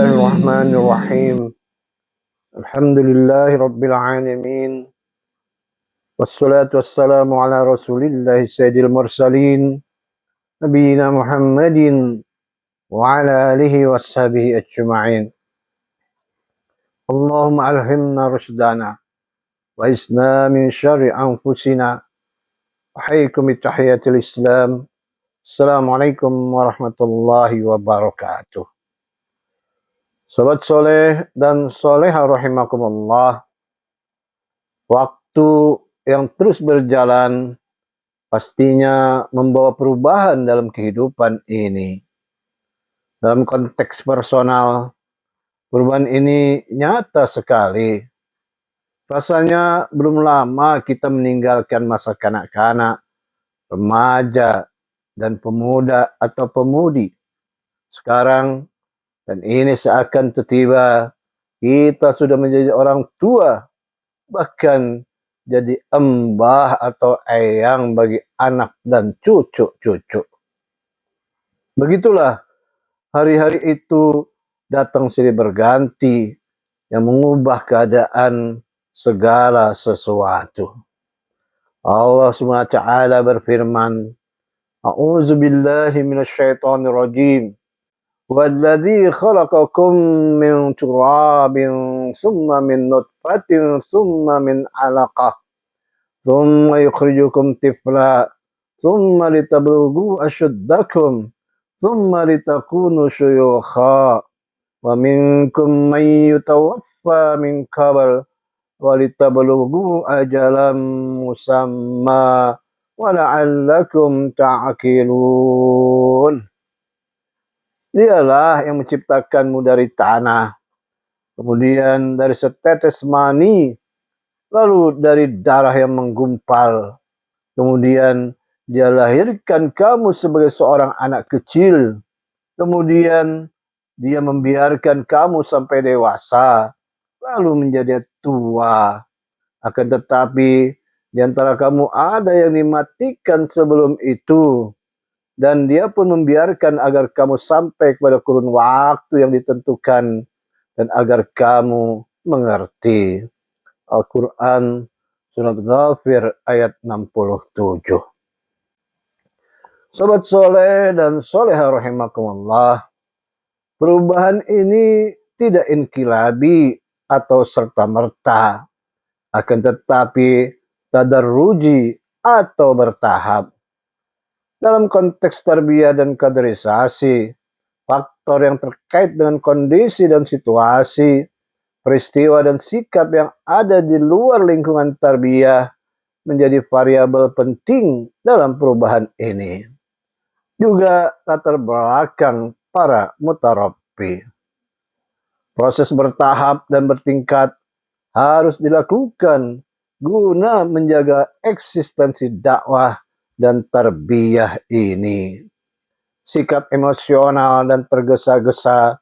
Bismillahirrahmanirrahim. Alhamdulillahi rabbil alamin. Wassalatu wassalamu ala Rasulillahi sayyidil mursalin nabiyina Muhammadin wa ala alihi washabihi ajma'in. Allahumma alhimna rushdana wa isna min syarri anfusina wa haykum tahiyatul Islam. Assalamualaikum warahmatullahi wabarakatuh. Sobat soleh dan soleha rahimakumullah. Waktu yang terus berjalan pastinya membawa perubahan dalam kehidupan ini. Dalam konteks personal, perubahan ini nyata sekali. Rasanya belum lama kita meninggalkan masa kanak-kanak, remaja, dan pemuda atau pemudi. Sekarang, dan ini seakan tiba-tiba, kita sudah menjadi orang tua, bahkan jadi embah atau eyang bagi anak dan cucu-cucu. Begitulah hari-hari itu datang silih berganti yang mengubah keadaan segala sesuatu. Allah SWT berfirman, A'udzu billahi minasyaitonir rajim. Walladzi khalaqakum min turabin summa min nutfatin summa min 'alaqah thumma yukhrijukum tifla thumma litablughu ashuddakum thumma litakunu syuyukha wa minkum man yutawaffa min qabl wa litablughu ajalan musamma wa la'allakum ta'qilun. Dialah yang menciptakanmu dari tanah, kemudian dari setetes mani, lalu dari darah yang menggumpal. Kemudian dia lahirkan kamu sebagai seorang anak kecil. Kemudian dia membiarkan kamu sampai dewasa, lalu menjadi tua. Akan tetapi di antara kamu ada yang dimatikan sebelum itu. Dan dia pun membiarkan agar kamu sampai kepada kurun waktu yang ditentukan dan agar kamu mengerti. Al-Quran Surat Ghafir ayat 67. Sobat soleh dan soleha rahimakumullah, perubahan ini tidak inkilabi atau serta-merta, akan tetapi tadarruji atau bertahap. Dalam konteks tarbiyah dan kaderisasi, faktor yang terkait dengan kondisi dan situasi, peristiwa dan sikap yang ada di luar lingkungan tarbiyah menjadi variabel penting dalam perubahan ini. Juga latar belakang para mutarabbi. Proses bertahap dan bertingkat harus dilakukan guna menjaga eksistensi dakwah dan tarbiyah ini. Sikap emosional dan tergesa-gesa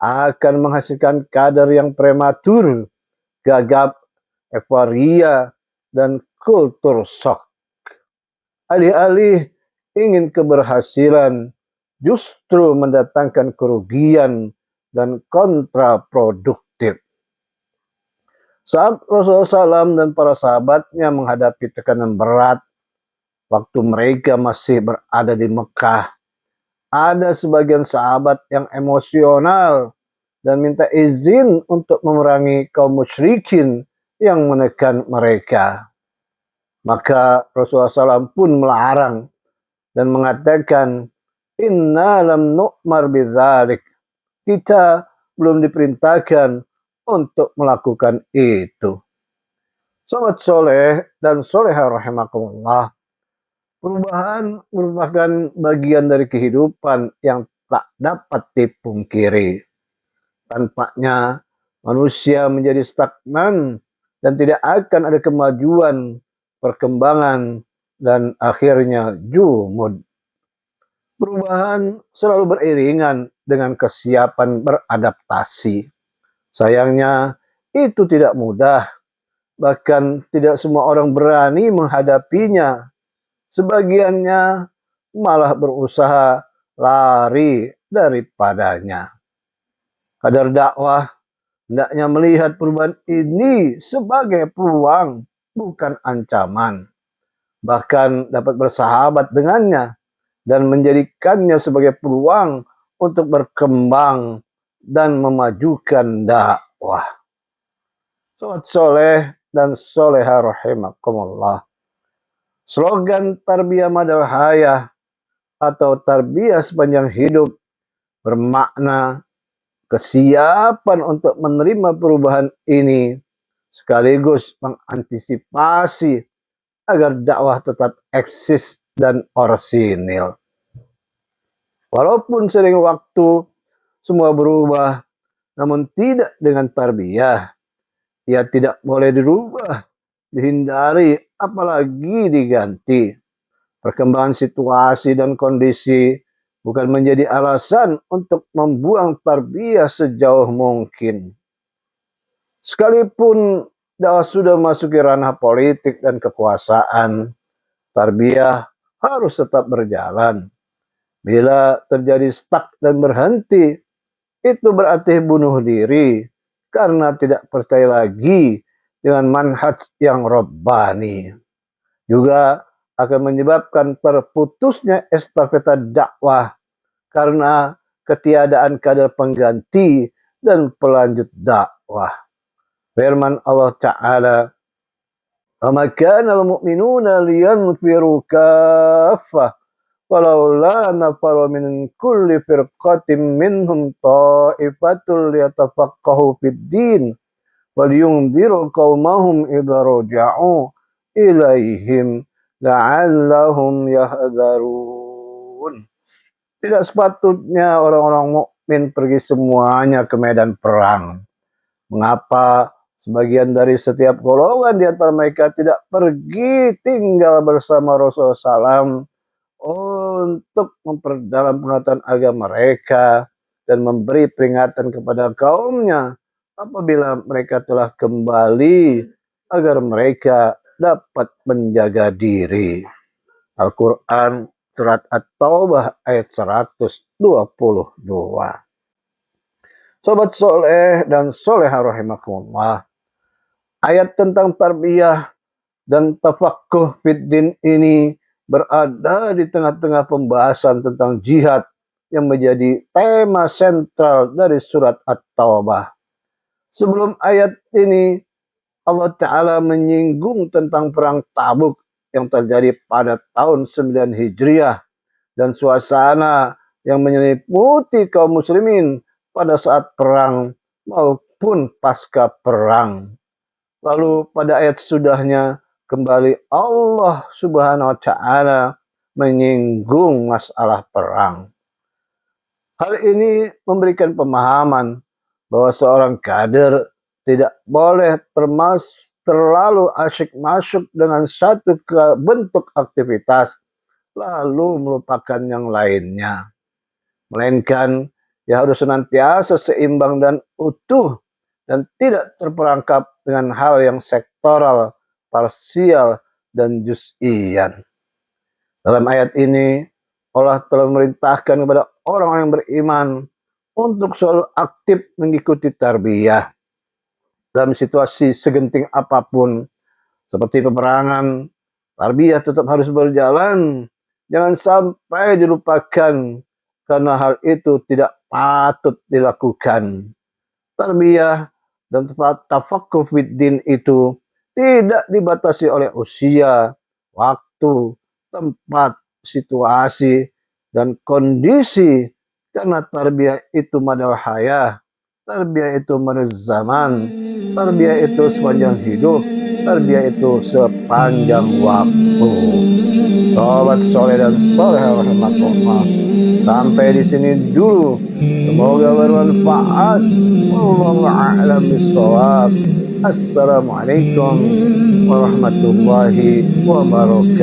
akan menghasilkan kadar yang prematur, gagap, euforia, dan kultur shock. Alih-alih ingin keberhasilan, justru mendatangkan kerugian dan kontraproduktif. Saat Rasulullah SAW dan para sahabatnya menghadapi tekanan berat, waktu mereka masih berada di Mekah, ada sebagian sahabat yang emosional dan minta izin untuk memerangi kaum musyrikin yang menekan mereka. Maka Rasulullah SAW pun melarang dan mengatakan, Inna lam nu'mar bidzalik. Kita belum diperintahkan untuk melakukan itu. Sobat soleh dan soleha rahimakumullah, perubahan merupakan bagian dari kehidupan yang tak dapat dipungkiri. Tanpanya manusia menjadi stagnan dan tidak akan ada kemajuan, perkembangan, dan akhirnya jumud. Perubahan selalu beriringan dengan kesiapan beradaptasi. Sayangnya itu tidak mudah, bahkan tidak semua orang berani menghadapinya. Sebagiannya malah berusaha lari daripadanya. Kader dakwah hendaknya melihat perubahan ini sebagai peluang, bukan ancaman. Bahkan dapat bersahabat dengannya dan menjadikannya sebagai peluang untuk berkembang dan memajukan dakwah. Sobat soleh dan soleha rahimakumullah. Slogan Tarbiyah Madal Hayah atau tarbiyah sepanjang hidup bermakna kesiapan untuk menerima perubahan ini sekaligus mengantisipasi agar dakwah tetap eksis dan orsinil. Walaupun sering waktu semua berubah, namun tidak dengan tarbiyah. Ia tidak boleh dirubah, dihindari, apalagi diganti. Perkembangan situasi dan kondisi bukan menjadi alasan untuk membuang tarbiyah sejauh mungkin. Sekalipun dakwah sudah memasuki ranah politik dan kekuasaan, tarbiyah harus tetap berjalan. Bila terjadi stuck dan berhenti, itu berarti bunuh diri karena tidak percaya lagi dengan manhaj yang rabbani. Juga akan menyebabkan terputusnya estafeta dakwah karena ketiadaan kader pengganti dan pelanjut dakwah. Firman Allah Ta'ala, وَمَا كَانَ الْمُؤْمِنُونَ لِيَنْفِرُوا كَافَّةً وَلَوْلَا نَفَرَ مِنْ كُلِّ فِرْقَةٍ مِّنْهُمْ طَائِفَةٌ لِيَتَفَقَّهُوا فِي الدِّينِ وَلِيُنْذِرُوا قَوْمَهُمْ إِذَا رَجَعُوا إِلَيْهِمْ لَعَلَّهُمْ يَحْذَرُونَ. Tidak sepatutnya orang-orang mukmin pergi semuanya ke medan perang. Mengapa sebagian dari setiap golongan di antara mereka tidak pergi tinggal bersama Rasulullah SAW untuk memperdalam pengetahuan agama mereka dan memberi peringatan kepada kaumnya apabila mereka telah kembali agar mereka dapat menjaga diri. Al-Quran Surat At-Taubah ayat 122. Sobat soleh dan soleha rahimakumullah, ayat tentang tarbiyah dan tafaqquh fiddin ini berada di tengah-tengah pembahasan tentang jihad yang menjadi tema sentral dari surat At-Taubah. Sebelum ayat ini, Allah Ta'ala menyinggung tentang perang Tabuk yang terjadi pada tahun 9 Hijriah dan suasana yang menyelimuti kaum muslimin pada saat perang maupun pasca perang. Lalu pada ayat sudahnya kembali Allah Subhanahu wa Ta'ala menyinggung masalah perang. Hal ini memberikan pemahaman bahwa seorang kader tidak boleh terlalu asyik masuk dengan satu bentuk aktivitas lalu melupakan yang lainnya. Melainkan ia harus senantiasa seimbang dan utuh dan tidak terperangkap dengan hal yang sektoral, parsial, dan juz'iyan. Dalam ayat ini, Allah telah memerintahkan kepada orang-orang yang beriman untuk selalu aktif mengikuti tarbiyah dalam situasi segenting apapun, seperti peperangan. Tarbiyah tetap harus berjalan, jangan sampai dilupakan karena hal itu tidak patut dilakukan. Tarbiyah dan tafaqquh fiddin itu tidak dibatasi oleh usia, waktu, tempat, situasi, dan kondisi, karena tarbiyah itu madal hayah, tarbiyah itu madal zaman, tarbiyah itu sepanjang hidup, tarbiyah itu sepanjang waktu. Sobat soleh dan soleh rahmatullah, sampai di sini dulu. Semoga bermanfaat. Wallahu a'lam bishawab. Assalamualaikum warahmatullahi wabarakatuh.